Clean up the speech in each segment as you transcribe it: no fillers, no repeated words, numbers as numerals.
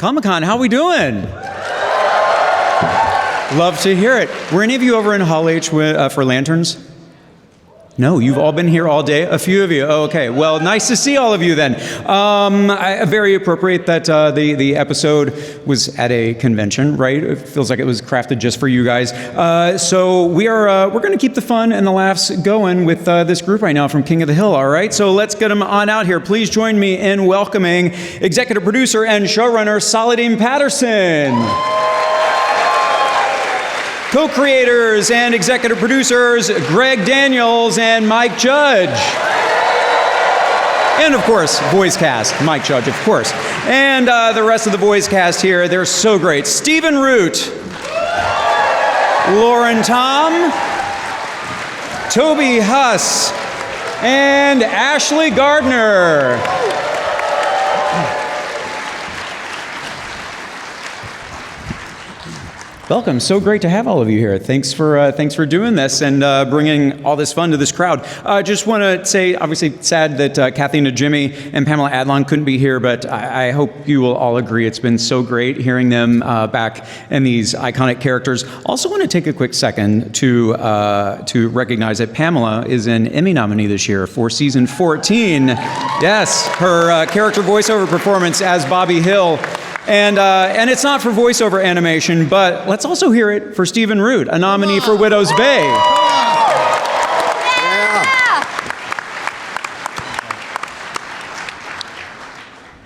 Comic-Con, how we doing? Love to hear it. Were any of you over in Hall H for Lanterns? No, you've all been here all day? A few of you. Oh, okay. Well, nice to see all of you then. Very appropriate that the episode was at a convention, right? It feels like it was crafted just for you guys. So we're going to keep the fun and the laughs going with this group right now from King of the Hill, all right? So let's get them on out here. Please join me in welcoming executive producer and showrunner Saladin Patterson. Co-creators and executive producers, Greg Daniels and Mike Judge. And of course, voice cast, Mike Judge, of course. And the rest of the voice cast here, they're so great. Stephen Root, Lauren Tom, Toby Huss, and Ashley Gardner. Welcome. So great to have all of you here. Thanks for doing this and bringing all this fun to this crowd. Just want to say, obviously, sad that Kathy Najimy and Pamela Adlon couldn't be here, but I hope you will all agree it's been so great hearing them back in these iconic characters. Also want to take a quick second to recognize that Pamela is an Emmy nominee this year for season 14. Yes, her character voiceover performance as Bobby Hill. And it's not for voiceover animation, but let's also hear it for Stephen Root, a nominee for Widow's Bay.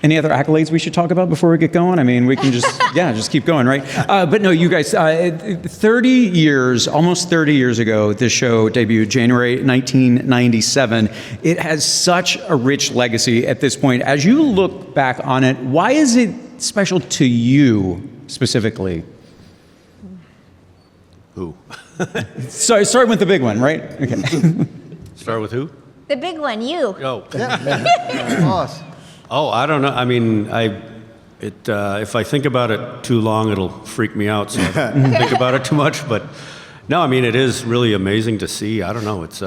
Any other accolades we should talk about before we get going? I mean, we can just keep going, right? But no, you guys, 30 years, almost 30 years ago, this show debuted January 1997. It has such a rich legacy at this point. As you look back on it, why is it special to you specifically? Who? Sorry, start with the big one, right? Okay. Start with who? The big one, you. Oh. Boss. Oh, I don't know. I mean, if I think about it too long, it'll freak me out. So I don't think about it too much. But no, I mean, it is really amazing to see. I don't know. It's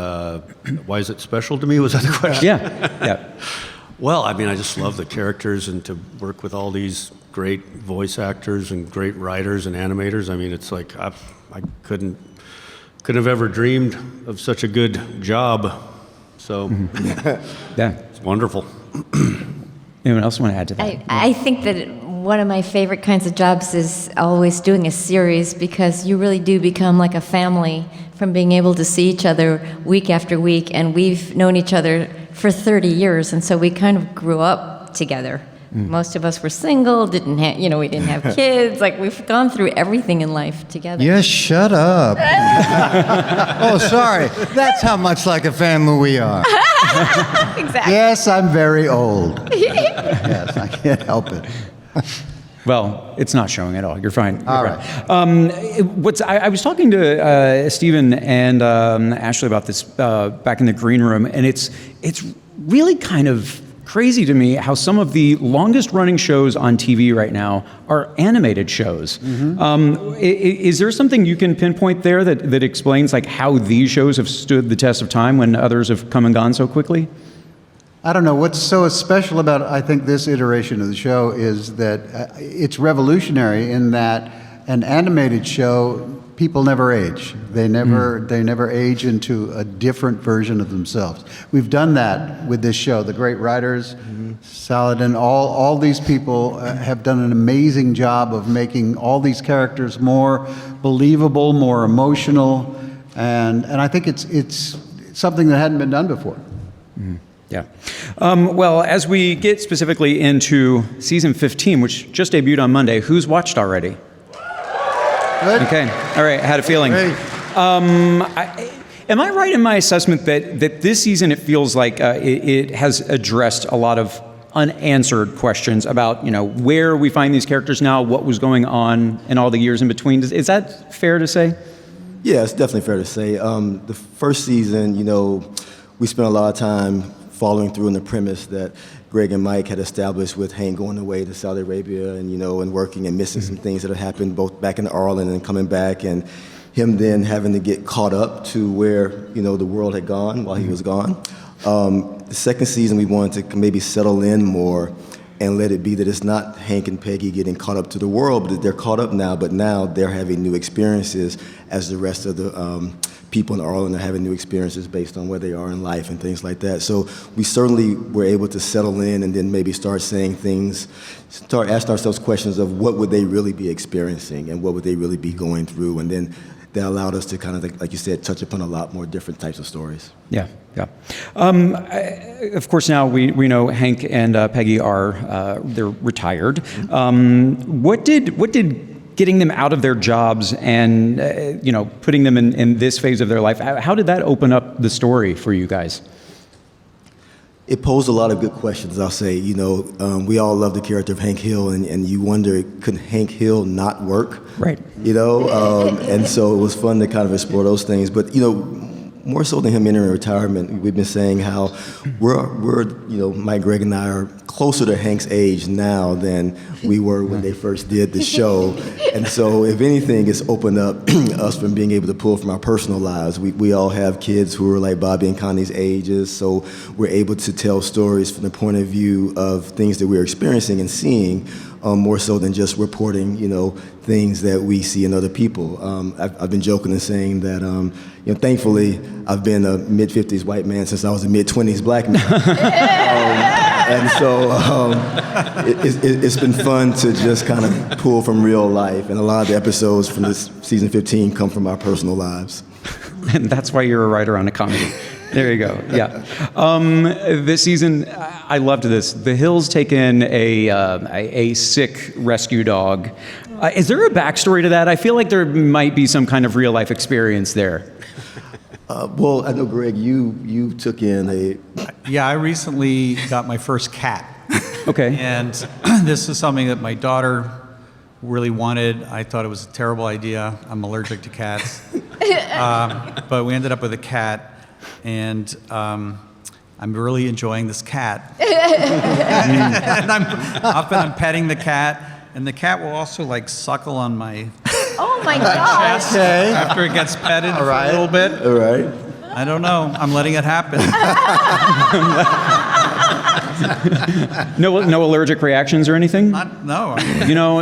why is it special to me? Was that the question? Yeah. Well, I mean, I just love the characters and to work with all these great voice actors and great writers and animators. I mean, it's like I couldn't have ever dreamed of such a good job. So, Yeah, it's wonderful. Anyone else want to add to that? I think that one of my favorite kinds of jobs is always doing a series, because you really do become like a family from being able to see each other week after week, and we've known each other for 30 years, and so we kind of grew up together. Most of us were single, we didn't have kids. Like, we've gone through everything in life together. Yes, shut up. Oh, sorry. That's how much like a family we are. Exactly. Yes, I'm very old. Yes, I can't help it. Well, it's not showing at all. You're fine. All right. I was talking to Stephen and Ashley about this back in the green room, and it's really kind of crazy to me how some of the longest running shows on TV right now are animated shows. Is there something you can pinpoint there that explains like how these shows have stood the test of time when others have come and gone so quickly? I don't know. What's so special about, I think, this iteration of the show is that it's revolutionary in that an animated show, people never age. They never age into a different version of themselves. We've done that with this show. The great writers, Saladin, all these people have done an amazing job of making all these characters more believable, more emotional, and I think it's something that hadn't been done before. Yeah. Well, as we get specifically into season 15, which just debuted on Monday, who's watched already? Good. Okay. All right. I had a feeling. Great. Am I right in my assessment that this season it feels like it has addressed a lot of unanswered questions about, where we find these characters now, what was going on in all the years in between? Is that fair to say? Yeah, it's definitely fair to say. The first season, we spent a lot of time following through on the premise that Greg and Mike had established with Hank going away to Saudi Arabia and working and missing some things that had happened both back in Ireland and coming back, and him then having to get caught up to where, the world had gone while he was gone. The second season, we wanted to maybe settle in more and let it be that it's not Hank and Peggy getting caught up to the world, but that they're caught up now, but now they're having new experiences as the rest of the people in Arlen are having new experiences based on where they are in life and things like that. So we certainly were able to settle in and then maybe start saying things, start asking ourselves questions of what would they really be experiencing and what would they really be going through. And then that allowed us to kind of, like you said, touch upon a lot more different types of stories. Yeah, yeah. Of course, now we know Hank and Peggy are they're retired. What did getting them out of their jobs and putting them in this phase of their life, how did that open up the story for you guys? It posed a lot of good questions, I'll say. We all love the character of Hank Hill, and you wonder, could Hank Hill not work? Right. And so it was fun to kind of explore those things. But, more so than him entering retirement, we've been saying how we're Mike, Greg, and I are closer to Hank's age now than we were when they first did the show. And so if anything, it's opened up us from being able to pull from our personal lives. We all have kids who are like Bobby and Connie's ages, so we're able to tell stories from the point of view of things that we're experiencing and seeing, more so than just reporting, things that we see in other people. I've been joking and saying that, thankfully, I've been a mid-50s white man since I was a mid-20s black man. And so it's been fun to just kind of pull from real life. And a lot of the episodes from this season 15 come from our personal lives. And that's why you're a writer on a comedy. There you go. Yeah. This season, I loved this. The Hills take in a sick rescue dog. Is there a backstory to that? I feel like there might be some kind of real life experience there. Well, I know, Greg, you took in a... Yeah, I recently got my first cat. Okay. And this is something that my daughter really wanted. I thought it was a terrible idea. I'm allergic to cats. But we ended up with a cat, and I'm really enjoying this cat. And I'm petting the cat, and the cat will also suckle on my Oh my gosh. chest after it gets petted for a little bit. All right. I don't know. I'm letting it happen. No allergic reactions or anything? No.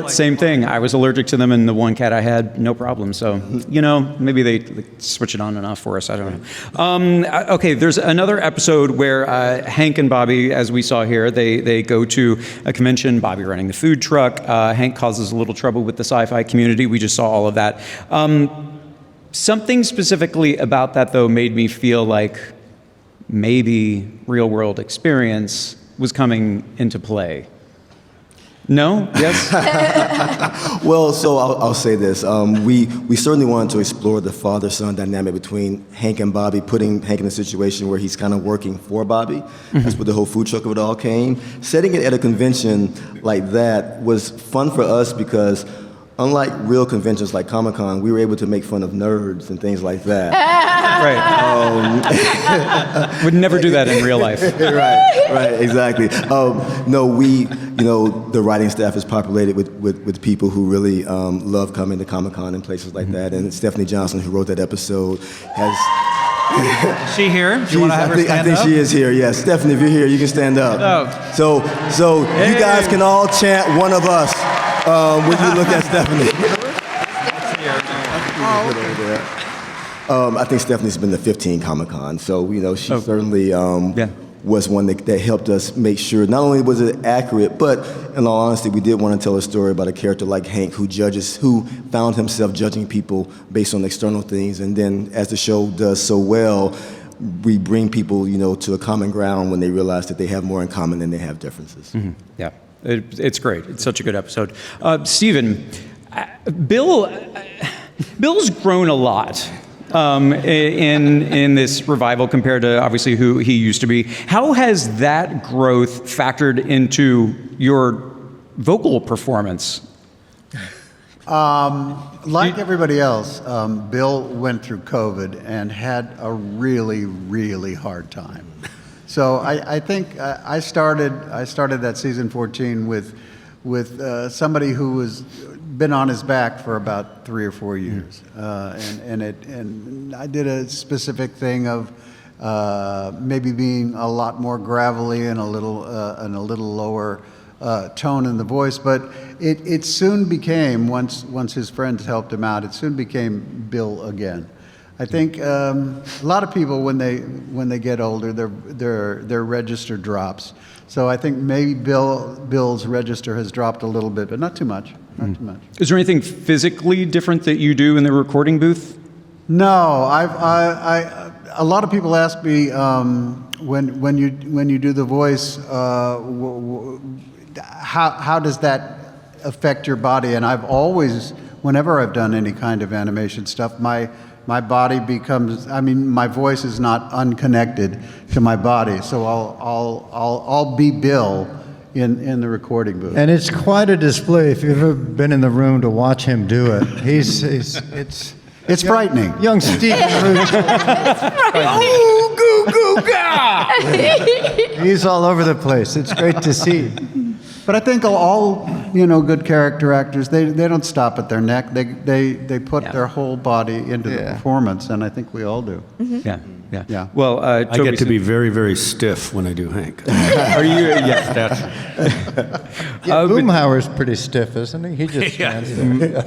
Same thing. I was allergic to them, and the one cat I had, no problem. So, maybe they switch it on and off for us. I don't know. Okay, there's another episode where Hank and Bobby, as we saw here, they go to a convention, Bobby running the food truck. Hank causes a little trouble with the sci-fi community. We just saw all of that. Something specifically about that, though, made me feel like maybe real-world experience was coming into play. No? Yes? Well, so I'll say this. We certainly wanted to explore the father-son dynamic between Hank and Bobby, putting Hank in a situation where he's kind of working for Bobby. That's where the whole food truck of it all came. Setting it at a convention like that was fun for us because unlike real conventions like Comic-Con, we were able to make fun of nerds and things like that. Right. Would never do that in real life. Right, exactly. The writing staff is populated with people who really love coming to Comic-Con and places like that. And Stephanie Johnson, who wrote that episode, has... Is she here? Do you want to have her stand up? I think she is here, yes. Stephanie, if you're here, you can stand up. Oh. So you guys can all chant one of us when you look at Stephanie. I think Stephanie's been to 15 Comic-Con, so she certainly was one that helped us make sure not only was it accurate, but in all honesty, we did want to tell a story about a character like Hank who found himself judging people based on external things, and then as the show does so well, we bring people to a common ground when they realize that they have more in common than they have differences. Mm-hmm. Yeah, it's great. It's such a good episode. Stephen, Bill's grown a lot. In this revival compared to obviously who he used to be. How has that growth factored into your vocal performance? Like everybody else, Bill went through COVID and had a really, really hard time. So I think I started that season 14 with somebody who was been on his back for about 3 or 4 years, and I did a specific thing of maybe being a lot more gravelly and a little lower tone in the voice, but it soon became, once his friends helped him out, it soon became Bill again. I think a lot of people, when they get older, their register drops. So I think maybe Bill's register has dropped a little bit, but not too much. Not too much. Is there anything physically different that you do in the recording booth? No, a lot of people ask me when you do the voice, how does that affect your body? And I've always, whenever I've done any kind of animation stuff, my body becomes, my voice is not unconnected to my body, so I'll be Bill in the recording booth. And it's quite a display if you've ever been in the room to watch him do it. It's frightening. Young Stephen Root. Oh, goo goo ga! He's all over the place. It's great to see. But I think all good character actors, they don't stop at their neck. They put their whole body into the performance, and I think we all do. Yeah. Well, I Toby, get to be very, very stiff when I do Hank. Are you? Yeah. That's, Boomhauer's pretty stiff, isn't he? He just stands there.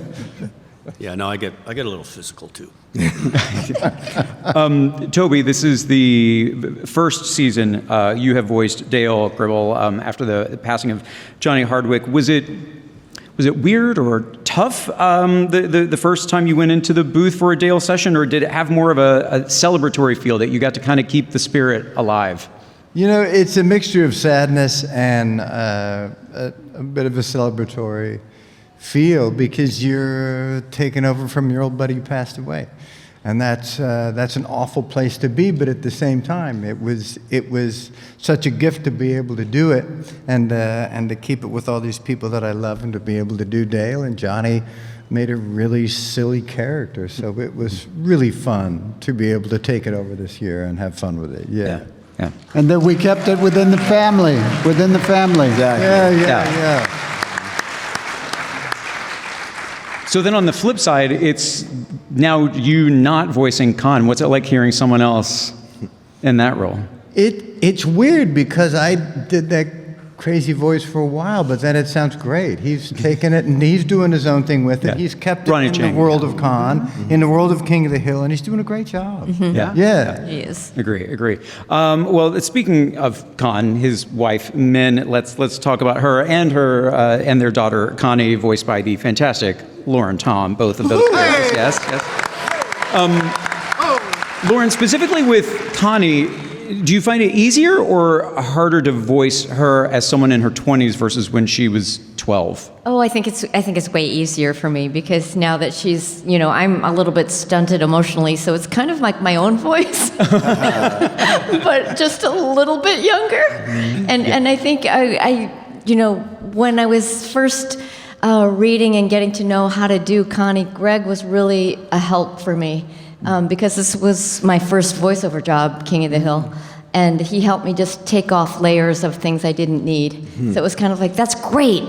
yeah, no, I get a little physical too. Toby, this is the first season you have voiced Dale Gribble after the passing of Johnny Hardwick. Was it weird or tough the first time you went into the booth for a Dale session, or did it have more of a celebratory feel that you got to kind of keep the spirit alive? It's a mixture of sadness and a bit of a celebratory feel, because you're taking over from your old buddy who passed away, and that's an awful place to be. But at the same time, it was such a gift to be able to do it, and to keep it with all these people that I love, and to be able to do Dale. And Johnny made a really silly character, so it was really fun to be able to take it over this year and have fun with it. Yeah. And then we kept it within the family. Exactly. Yeah. So then on the flip side, it's now you not voicing Con. What's it like hearing someone else in that role? It's weird, because I did that crazy voice for a while, but then it sounds great. He's taken it and he's doing his own thing with it. Yeah. He's kept it Ronnie in Chang. the world of Con, in the world of King of the Hill, and he's doing a great job. Yeah. He is. Agree. Well, speaking of Con, his wife, Min, let's talk about her and their daughter, Connie, voiced by the fantastic Lauren Tom, both of those characters. Yes. Lauren, specifically with Connie, do you find it easier or harder to voice her as someone in her 20s versus when she was 12? Oh, I think it's way easier for me, because now that she's, I'm a little bit stunted emotionally, so it's kind of like my own voice, but just a little bit younger. And I think I when I was first reading and getting to know how to do Connie, Greg was really a help for me, because this was my first voiceover job, King of the Hill. And he helped me just take off layers of things I didn't need. So it was kind of like, that's great,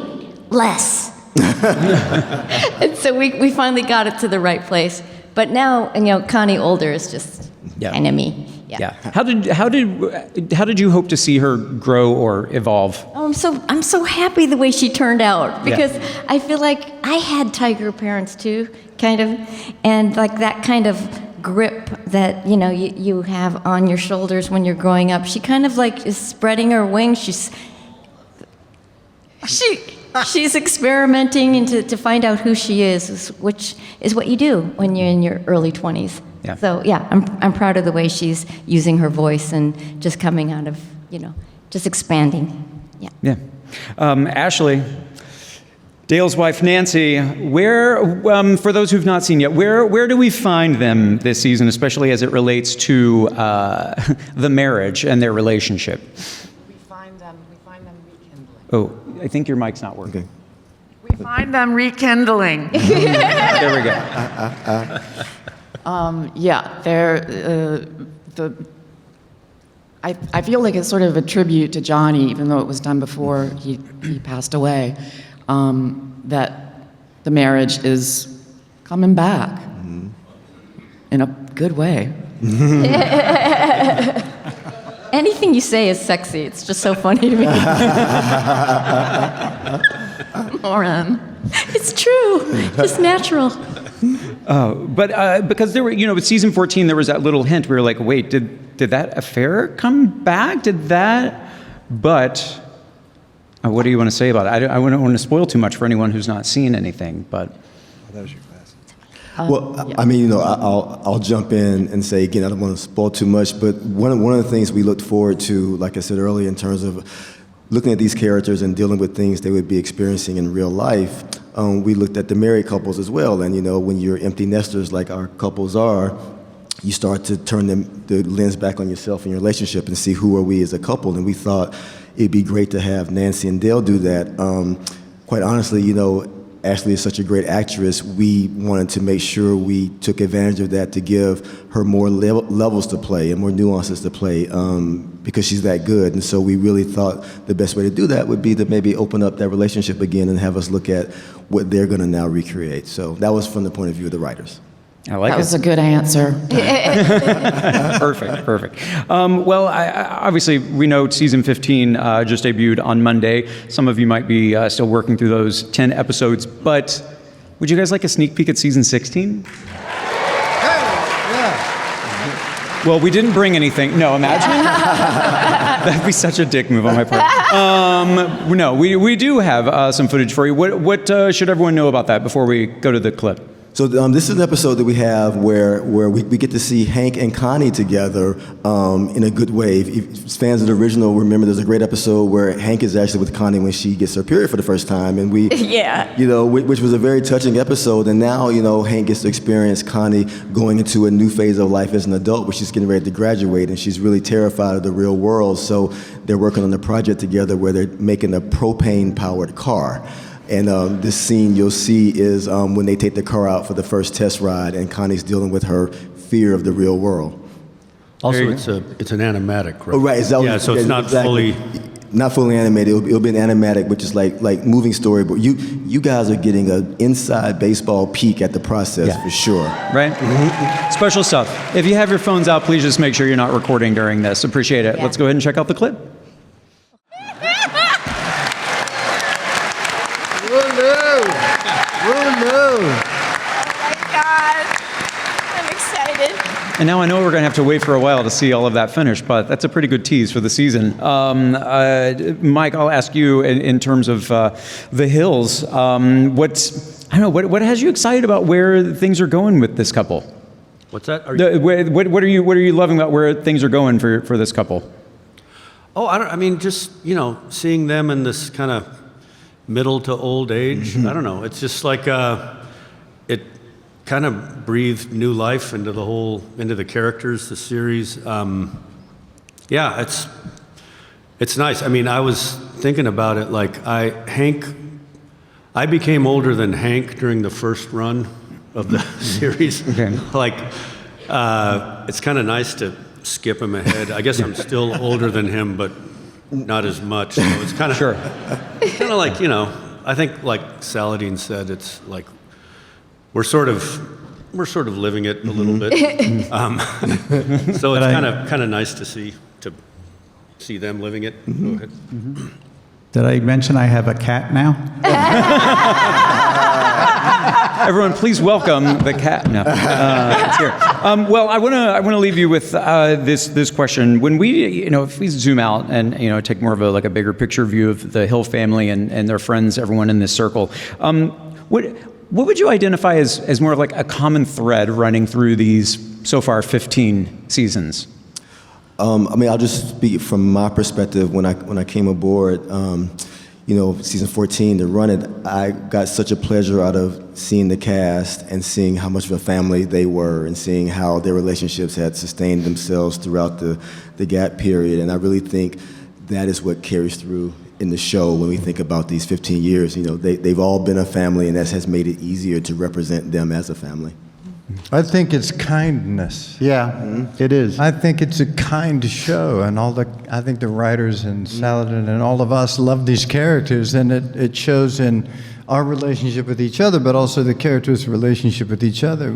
less. And so we finally got it to the right place. But now, Connie older is just kind of me. Yeah. How did you hope to see her grow or evolve? Oh, I'm so happy the way she turned out, because I feel like I had tiger parents too, kind of, and like that kind of grip that you have on your shoulders when you're growing up. She kind of like is spreading her wings. She's experimenting and to find out who she is, which is what you do when you're in your early 20s. Yeah. So I'm proud of the way she's using her voice and just coming out of just expanding. Yeah. Ashley, Dale's wife Nancy, where for those who've not seen yet, where do we find them this season, especially as it relates to the marriage and their relationship? We find them rekindling. Oh, I think your mic's not working. We find them rekindling. There we go. I feel like it's sort of a tribute to Johnny, even though it was done before he passed away, that the marriage is coming back in a good way. Anything you say is sexy. It's just so funny to me. Moron. It's true. Just natural. But because there were, with season 14, there was that little hint. We were like, wait, did that affair come back? But what do you want to say about it? I wouldn't want to spoil too much for anyone who's not seen anything, but. That was your class. Well, I mean, I'll jump in and say, again, I don't want to spoil too much, but one of the things we looked forward to, like I said earlier, in terms of looking at these characters and dealing with things they would be experiencing in real life, we looked at the married couples as well. And, when you're empty nesters like our couples are, you start to turn the lens back on yourself and your relationship and see who are we as a couple. And we thought it'd be great to have Nancy and Dale do that. Quite honestly, Ashley is such a great actress. We wanted to make sure we took advantage of that to give her more levels to play and more nuances to play because she's that good. And so we really thought the best way to do that would be to maybe open up that relationship again and have us look at what they're going to now recreate. So that was from the point of view of the writers. I like That was a good answer. Perfect. Well, obviously, we know season 15 just debuted on Monday. Some of you might be still working through those 10 episodes, but would you guys like a sneak peek at season 16? Well, we didn't bring anything. No, imagine. That'd be such a dick move on my part. No, we do have some footage for you. What should everyone know about that before we go to the clip? So this is an episode that we have where we get to see Hank and Connie together in a good way. If fans of the original remember, there's a great episode where Hank is actually with Connie when she gets her period for the first time, and which was a very touching episode. And now Hank gets to experience Connie going into a new phase of life as an adult, where she's getting ready to graduate, and she's really terrified of the real world. So they're working on a project together where they're making a propane-powered car. And this scene you'll see is when they take the car out for the first test ride, and Connie's dealing with her fear of the real world. Also, it's an animatic, right? Oh, right. Yeah, so it's not exactly. Not fully animated. It'll be an animatic, which is like moving storyboard. You guys are getting an inside baseball peek at the process for sure. Right? Mm-hmm. Special stuff. If you have your phones out, please just make sure you're not recording during this. Appreciate it. Yeah. Let's go ahead and check out the clip. I'm excited. And now I know we're going to have to wait for a while to see all of that finish, but that's a pretty good tease for the season. Mike, I'll ask you in terms of The Hills. What has you excited about where things are going with this couple? What's that? What are you loving about where things are going for this couple? Oh, just seeing them in this kind of middle to old age. I don't know. It's just like it kind of breathed new life into the characters, the series. It's nice. I was thinking about it. Like I became older than Hank during the first run of the series. Okay. Like it's kind of nice to skip him ahead. I guess I'm still older than him, but not as much. So it's kind of Sure. It's kind of like I think like Saladin said, it's like we're sort of living it a little bit. So it's kind of nice to see them living it. Go ahead. Did I mention I have a cat now? Everyone, please welcome the cat. No, it's here. Well, I want to leave you with this question. When we, if we zoom out and take more of a bigger picture view of the Hill family and their friends, everyone in this circle, what would you identify as more of like a common thread running through these so far 15 seasons? I'll just speak from my perspective. When I came aboard, season 14 to run it, I got such a pleasure out of seeing the cast and seeing how much of a family they were and seeing how their relationships had sustained themselves throughout the gap period. And I really think that is what carries through in the show when we think about these 15 years. They've all been a family, and that has made it easier to represent them as a family. I think it's kindness. Yeah, it is. I think it's a kind show, and I think the writers and Saladin and all of us love these characters, and it shows in our relationship with each other, but also the characters' relationship with each other.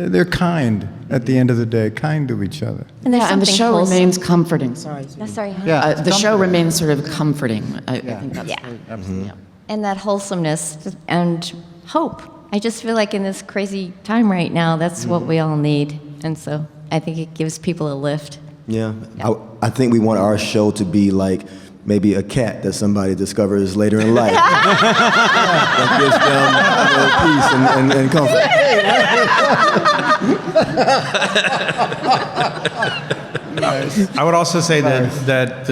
They're kind at the end of the day, kind to each other. And there's Yeah, and the something show wholesome. remains comforting. Sorry. No, sorry. Yeah, The show remains sort of comforting. I think that's Yeah. yeah. And that wholesomeness and hope. I just feel like in this crazy time right now, that's what we all need. And so I think it gives people a lift. Yeah, I think we want our show to be like maybe a cat that somebody discovers later in life. That gives them peace and comfort. I would also say that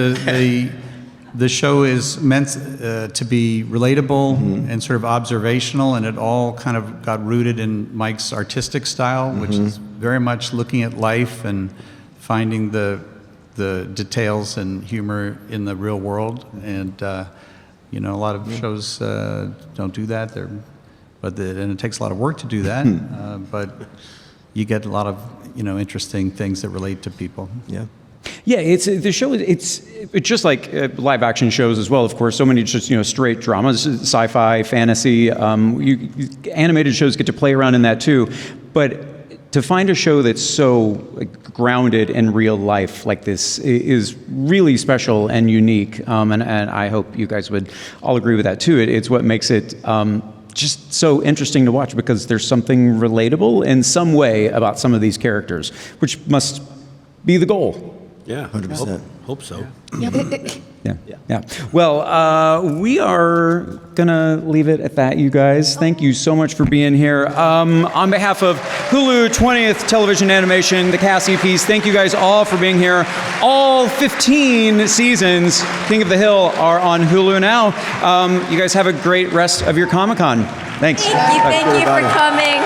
the show is meant to be relatable and sort of observational, and it all kind of got rooted in Mike's artistic style, which is very much looking at life and finding the details and humor in the real world. And you know, a lot of shows don't do that. And it takes a lot of work to do that. But you get a lot of interesting things that relate to people. Yeah. Yeah, the show. It's just like live action shows as well. Of course, so many just straight dramas, sci-fi, fantasy. Animated shows get to play around in that too, but to find a show that's so grounded in real life like this is really special and unique. And I hope you guys would all agree with that too. It's what makes it just so interesting to watch, because there's something relatable in some way about some of these characters, which must be the goal. Yeah, 100%. Hope so. Yeah. Well, we are gonna leave it at that, you guys. Thank you so much for being here. On behalf of Hulu 20th Television Animation, the Cassie piece, thank you guys all for being here. All 15 seasons, King of the Hill, are on Hulu now. You guys have a great rest of your Comic-Con. Thanks. Thank you for coming.